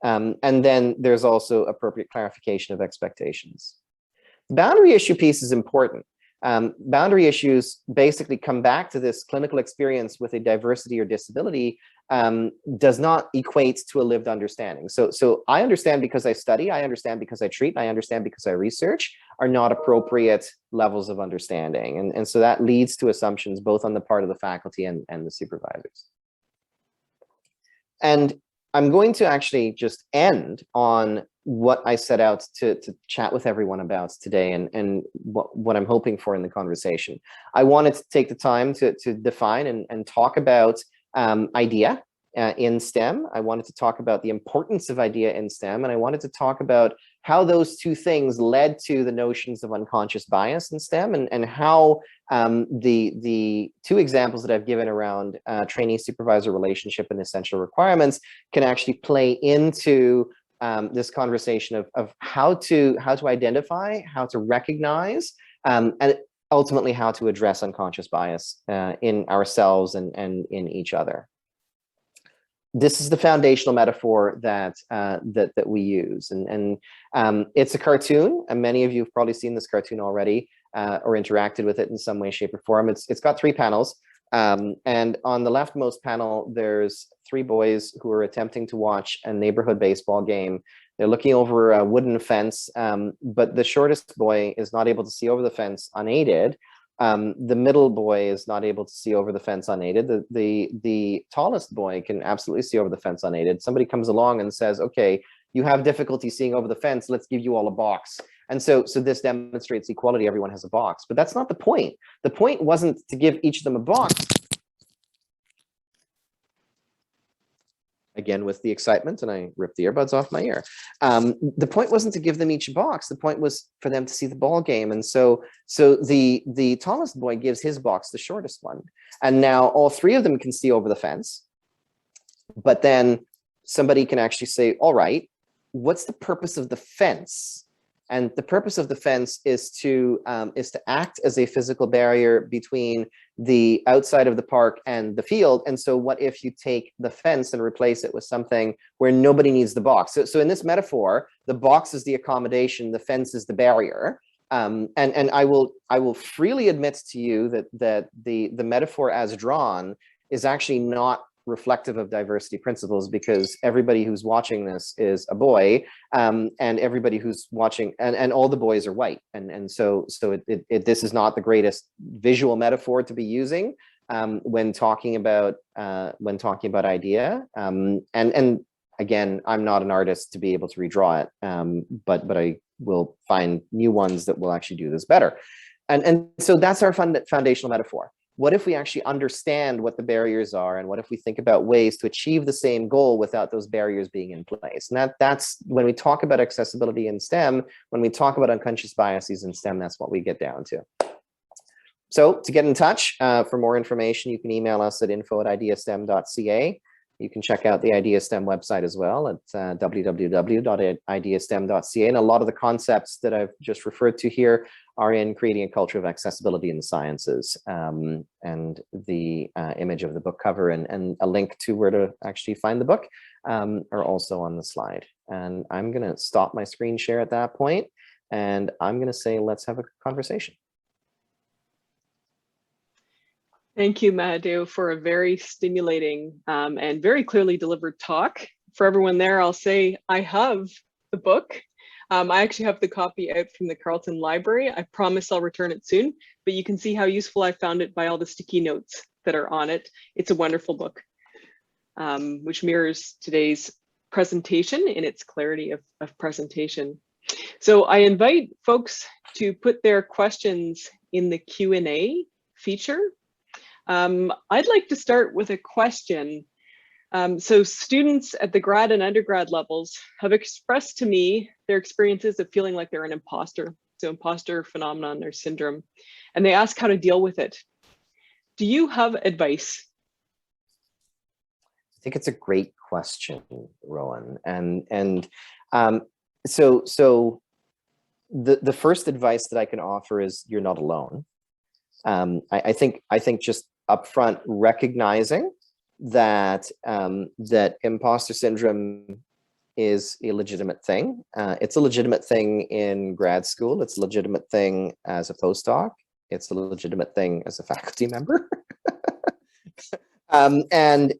And then there's also appropriate clarification of expectations. The boundary issue piece is important. Boundary issues basically come back to this clinical experience with a diversity or disability does not equate to a lived understanding. So I understand because I study, I understand because I treat, I understand because I research, are not appropriate levels of understanding. And so that leads to assumptions both on the part of the faculty and the supervisors. And I'm going to actually just end on what I set out to chat with everyone about today, and what I'm hoping for in the conversation. I wanted to take the time to define and talk about IDEA in STEM. I wanted to talk about the importance of IDEA in STEM, and I wanted to talk about how those two things led to the notions of unconscious bias in STEM, and how the two examples that I've given around trainee supervisor relationship and essential requirements can actually play into this conversation of how to identify, how to recognize, and ultimately how to address unconscious bias in ourselves and in each other. This is the foundational metaphor that that we use, and it's a cartoon, and many of you have probably seen this cartoon already or interacted with it in some way, shape, or form. It's got 3 panels, and on the leftmost panel, there's 3 boys who are attempting to watch a neighborhood baseball game. They're looking over a wooden fence, but the shortest boy is not able to see over the fence unaided. The middle boy is not able to see over the fence unaided. The tallest boy can absolutely see over the fence unaided. Somebody comes along and says, okay, you have difficulty seeing over the fence, let's give you all a box. And so this demonstrates equality, everyone has a box. But that's not the point. The point wasn't to give each of them a box. Again, with the excitement, and I ripped the earbuds off my ear. The point wasn't to give them each a box. The point was for them to see the ball game. And so the tallest boy gives his box the shortest one. And now all 3 of them can see over the fence. But then somebody can actually say, all right, what's the purpose of the fence? And the purpose of the fence is to act as a physical barrier between the outside of the park and the field. And so what if you take the fence and replace it with something where nobody needs the box? So in this metaphor, the box is the accommodation, the fence is the barrier. And I will freely admit to you that the metaphor as drawn is actually not reflective of diversity principles, because everybody who's watching this is a boy, and everybody who's watching, and all the boys are white, and so this is not the greatest visual metaphor to be using when talking about IDEA, and again, I'm not an artist to be able to redraw it, but I will find new ones that will actually do this better, and so that's our foundational metaphor. What if we actually understand what the barriers are, and what if we think about ways to achieve the same goal without those barriers being in place? And that's when we talk about accessibility in STEM, when we talk about unconscious biases in STEM, that's what we get down to. So to get in touch for more information, you can email us at info@ideastem.ca. You can check out the IDEA STEM website as well at www.ideastem.ca. And a lot of the concepts that I've just referred to here are in Creating a Culture of Accessibility in the Sciences, and the image of the book cover and a link to where to actually find the book are also on the slide. And I'm going to stop my screen share at that point, and I'm going to say, let's have a conversation. Thank you, Mahadeo, for a very stimulating and very clearly delivered talk. For everyone there, I'll say I have the book. I actually have the copy out from the Carleton Library. I promise I'll return it soon, but you can see how useful I found it by all the sticky notes that are on it. It's a wonderful book, which mirrors today's presentation in its clarity of presentation. So I invite folks to put their questions in the Q&A feature. I'd like to start with a question. So students at the grad and undergrad levels have expressed to me their experiences of feeling like they're an imposter, so imposter phenomenon or syndrome, and they ask how to deal with it. Do you have advice? I think it's a great question, Rowan. So the first advice that I can offer is you're not alone. I think just upfront recognizing that that imposter syndrome is a legitimate thing. It's a legitimate thing in grad school. It's a legitimate thing as a postdoc. It's a legitimate thing as a faculty member. And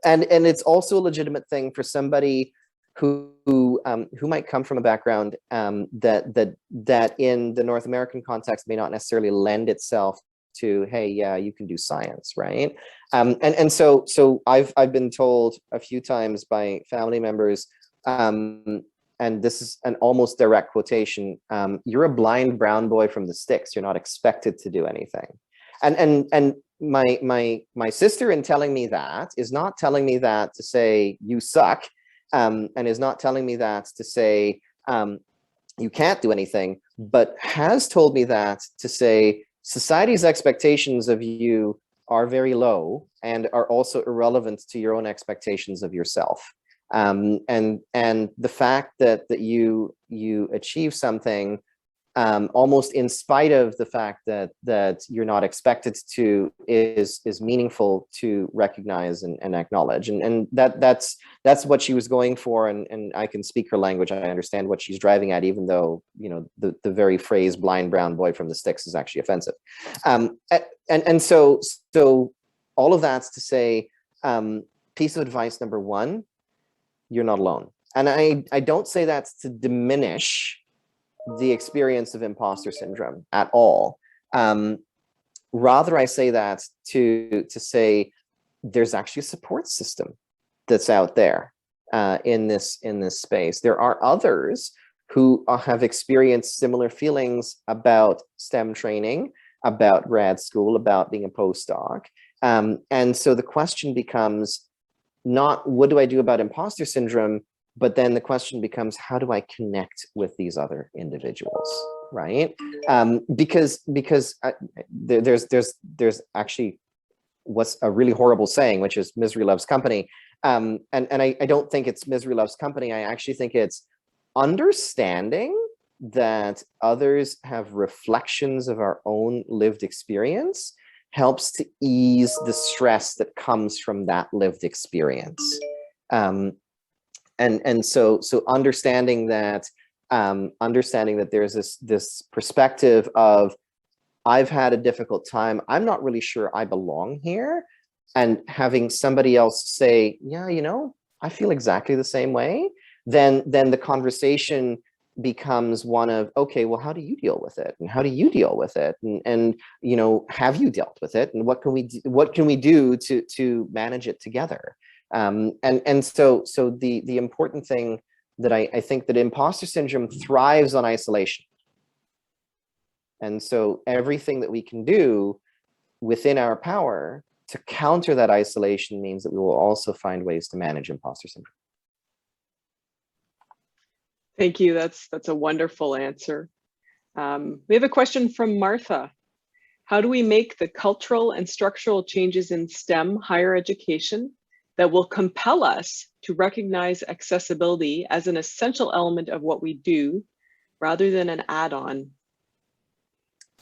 it's also a legitimate thing for somebody who might come from a background that in the North American context may not necessarily lend itself to, hey, yeah, you can do science, right? So I've been told a few times by family members, and this is an almost direct quotation, you're a blind brown boy from the sticks. You're not expected to do anything. And my sister, in telling me that, is not telling me that to say you suck, and is not telling me that to say you can't do anything, but has told me that to say society's expectations of you are very low and are also irrelevant to your own expectations of yourself. And the fact that you achieve something almost in spite of the fact that you're not expected to is meaningful to recognize and acknowledge. And that's what she was going for. And I can speak her language. I understand what she's driving at, even though, you know, the very phrase blind brown boy from the sticks is actually offensive. And so all of that's to say, piece of advice number one, you're not alone. And I don't say that's to diminish the experience of imposter syndrome at all. Rather, I say that to say there's actually a support system that's out there in this space. There are others who have experienced similar feelings about STEM training, about grad school, about being a postdoc. And so the question becomes not what do I do about imposter syndrome, but then the question becomes, how do I connect with these other individuals, right? Because there's actually what's a really horrible saying, which is misery loves company. And I don't think it's misery loves company. I actually think it's understanding that others have reflections of our own lived experience helps to ease the stress that comes from that lived experience. And so understanding that there's this perspective of I've had a difficult time, I'm not really sure I belong here, and having somebody else say, yeah, you know, I feel exactly the same way, then the conversation becomes one of, okay, well, how do you deal with it, and how do you deal with it, and you know, have you dealt with it, and what can we do to manage it together? And so the important thing that I think that imposter syndrome thrives on isolation. And so everything that we can do within our power to counter that isolation means that we will also find ways to manage imposter syndrome. Thank you. That's a wonderful answer. We have a question from Martha. How do we make the cultural and structural changes in STEM higher education that will compel us to recognize accessibility as an essential element of what we do rather than an add-on?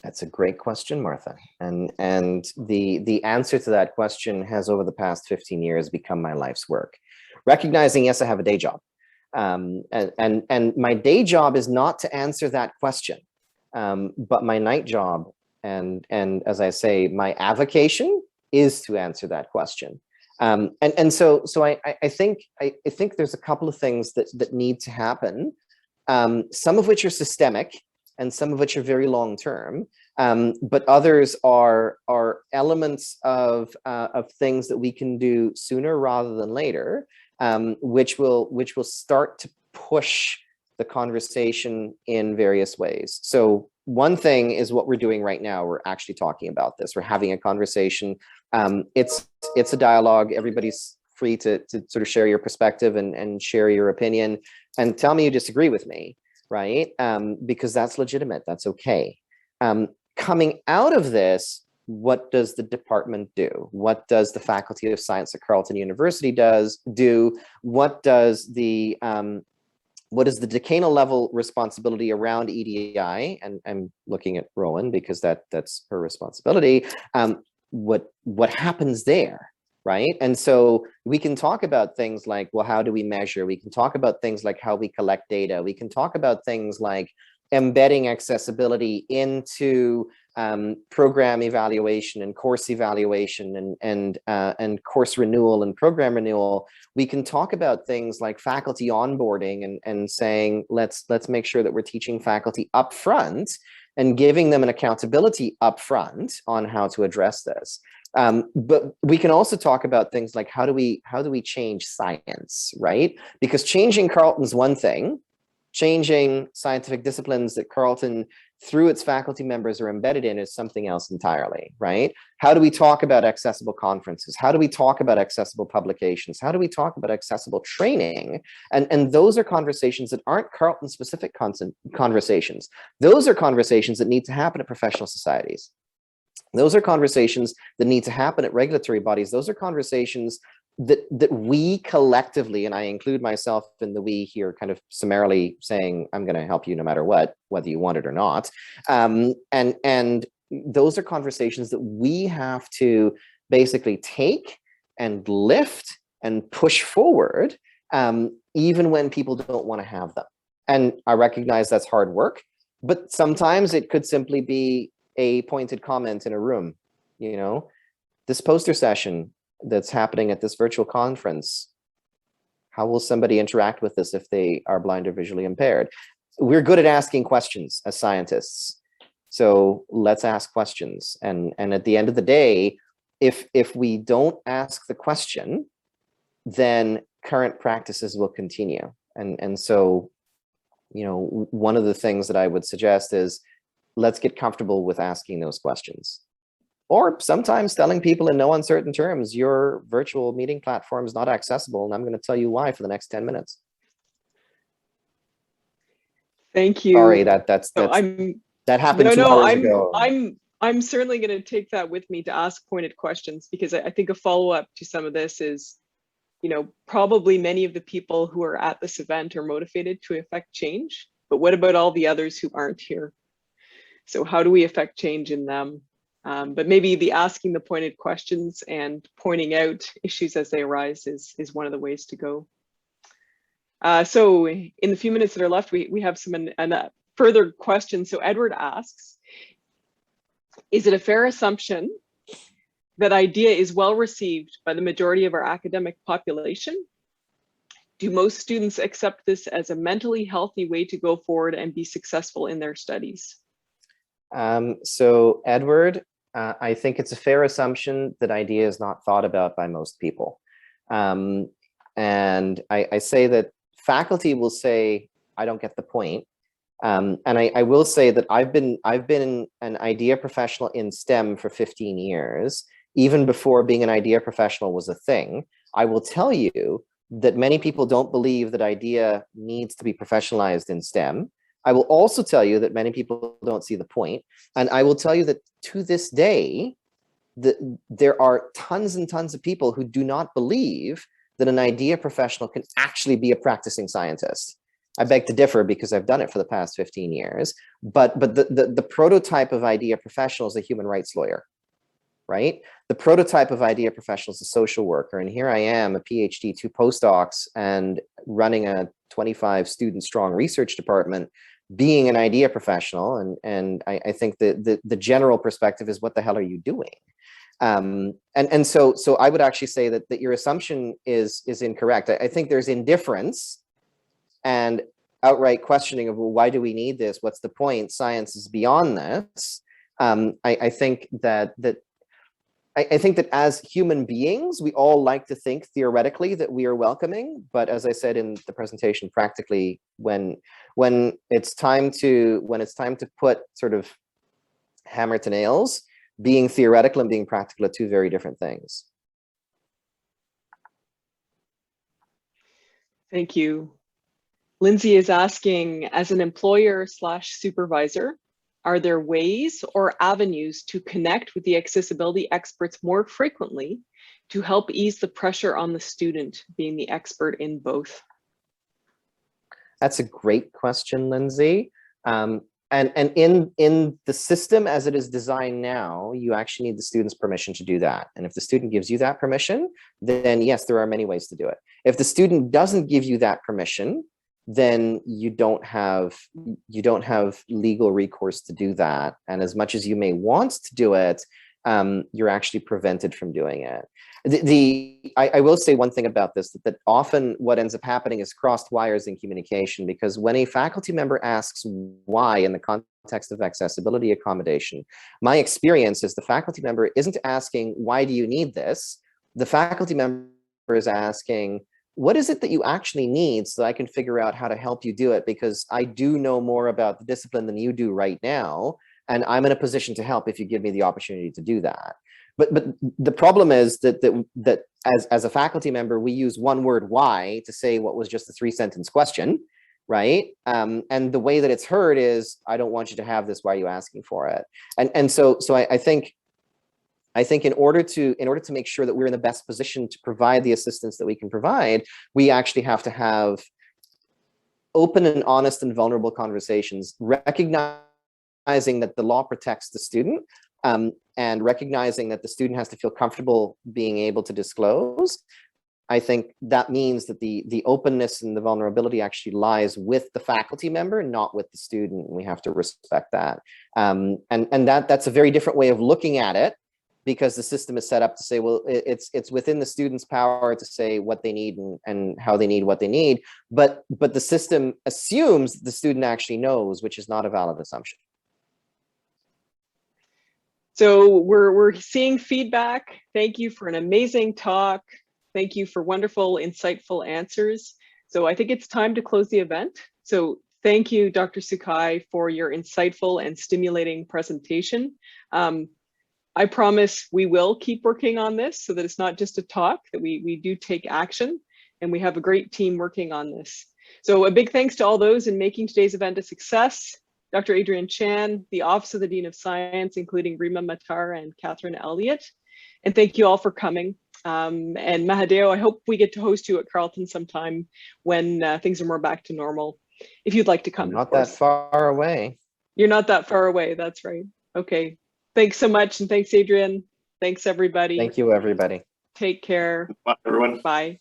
That's a great question, Martha. And the answer to that question has over the past 15 years become my life's work, recognizing, yes, I have a day job. And my day job is not to answer that question, but my night job, and as I say, my avocation is to answer that question. So I think there's a couple of things that need to happen, some of which are systemic and some of which are very long term, but others are elements of things that we can do sooner rather than later, which will start to push the conversation in various ways. So one thing is what we're doing right now. We're actually talking about this. We're having a conversation. It's a dialogue. Everybody's free to sort of share your perspective and share your opinion and tell me you disagree with me, right? Because that's legitimate. That's okay. Coming out of this, what does the department do? What does the Faculty of Science at Carleton University do? What does the decanal level responsibility around EDI? And I'm looking at Rowan because that's her responsibility. What happens there, right? And so we can talk about things like, well, how do we measure? We can talk about things like how we collect data. We can talk about things like embedding accessibility into program evaluation and course evaluation and course renewal and program renewal. We can talk about things like faculty onboarding and saying, let's make sure that we're teaching faculty upfront and giving them an accountability upfront on how to address this. But we can also talk about things like how do we change science, right? Because changing Carleton's one thing, changing scientific disciplines that Carleton, through its faculty members, are embedded in is something else entirely, right? How do we talk about accessible conferences? How do we talk about accessible publications? How do we talk about accessible training? And those are conversations that aren't Carleton-specific conversations. Those are conversations that need to happen at professional societies. Those are conversations that need to happen at regulatory bodies. Those are conversations that we collectively, and I include myself in the we here, kind of summarily saying, I'm going to help you no matter what, whether you want it or not. And those are conversations that we have to basically take and lift and push forward, even when people don't want to have them. And I recognize that's hard work, but sometimes it could simply be a pointed comment in a room. You know, this poster session that's happening at this virtual conference, how will somebody interact with this if they are blind or visually impaired? We're good at asking questions as scientists, so let's ask questions. And at the end of the day, if we don't ask the question, then current practices will continue. And so, you know, one of the things that I would suggest is let's get comfortable with asking those questions. Or sometimes telling people in no uncertain terms, your virtual meeting platform is not accessible, and I'm going to tell you why for the next 10 minutes. Thank you. Sorry, that happened 2 hours ago. I'm certainly going to take that with me to ask pointed questions, because I think a follow-up to some of this is, you know, probably many of the people who are at this event are motivated to affect change, but what about all the others who aren't here? So how do we affect change in them? But maybe the asking the pointed questions and pointing out issues as they arise is one of the ways to go. So in the few minutes that are left, we have some further questions. So Edward asks, is it a fair assumption that IDEA is well received by the majority of our academic population? Do most students accept this as a mentally healthy way to go forward and be successful in their studies? So Edward, I think it's a fair assumption that IDEA is not thought about by most people. And I say that faculty will say, I don't get the point. And I will say that I've been an IDEA professional in STEM for 15 years, even before being an IDEA professional was a thing. I will tell you that many people don't believe that IDEA needs to be professionalized in STEM. I will also tell you that many people don't see the point. And I will tell you that to this day, there are tons and tons of people who do not believe that an IDEA professional can actually be a practicing scientist. I beg to differ because I've done it for the past 15 years. But the prototype of IDEA professional is a human rights lawyer. right? The prototype of idea professional is a social worker. And here I am, a PhD, 2 postdocs, and running a 25 student strong research department, being an idea professional. And I think that the general perspective is, what the hell are you doing? So I would actually say that your assumption is incorrect. I think there's indifference and outright questioning of, well, why do we need this? What's the point? Science is beyond this. I think that as human beings, we all like to think theoretically that we are welcoming, but as I said in the presentation, practically, when it's time to put sort of hammer to nails, being theoretical and being practical are 2 very different things. Thank you. Lindsay is asking, as an employer/supervisor, are there ways or avenues to connect with the accessibility experts more frequently to help ease the pressure on the student being the expert in both? That's a great question, Lindsay. And in the system as it is designed now, you actually need the student's permission to do that. And if the student gives you that permission, then yes, there are many ways to do it. If the student doesn't give you that permission, then you don't have legal recourse to do that. And as much as you may want to do it, you're actually prevented from doing it. I will say one thing about this, that often what ends up happening is crossed wires in communication, because when a faculty member asks why in the context of accessibility accommodation, my experience is the faculty member isn't asking, why do you need this? The faculty member is asking, what is it that you actually need so that I can figure out how to help you do it? Because I do know more about the discipline than you do right now, and I'm in a position to help if you give me the opportunity to do that. But the problem is that as a faculty member, we use one word, why, to say what was just a 3-sentence question, right? And the way that it's heard is, I don't want you to have this, why are you asking for it? And so I think in order to make sure that we're in the best position to provide the assistance that we can provide, we actually have to have open and honest and vulnerable conversations, recognizing that the law protects the student, and recognizing that the student has to feel comfortable being able to disclose. I think that means that the openness and the vulnerability actually lies with the faculty member, not with the student. We have to respect that. And that's a very different way of looking at it, because the system is set up to say, well, it's within the student's power to say what they need and how they need what they need. But the system assumes that the student actually knows, which is not a valid assumption. So we're seeing feedback. Thank you for an amazing talk. Thank you for wonderful, insightful answers. So I think it's time to close the event. So thank you, Dr. Sukhai, for your insightful and stimulating presentation. I promise we will keep working on this so that it's not just a talk, that we do take action, and we have a great team working on this. So a big thanks to all those in making today's event a success. Dr. Adrian Chan, the Office of the Dean of Science, including Rima Matar and Catherine Elliott. And thank you all for coming. And Mahadeo, I hope we get to host you at Carleton sometime when things are more back to normal, if you'd like to come. Not that far away. You're not that far away, that's right. Okay, thanks so much, and thanks, Adrian. Thanks, everybody. Thank you, everybody. Take care. Bye, everyone. Bye.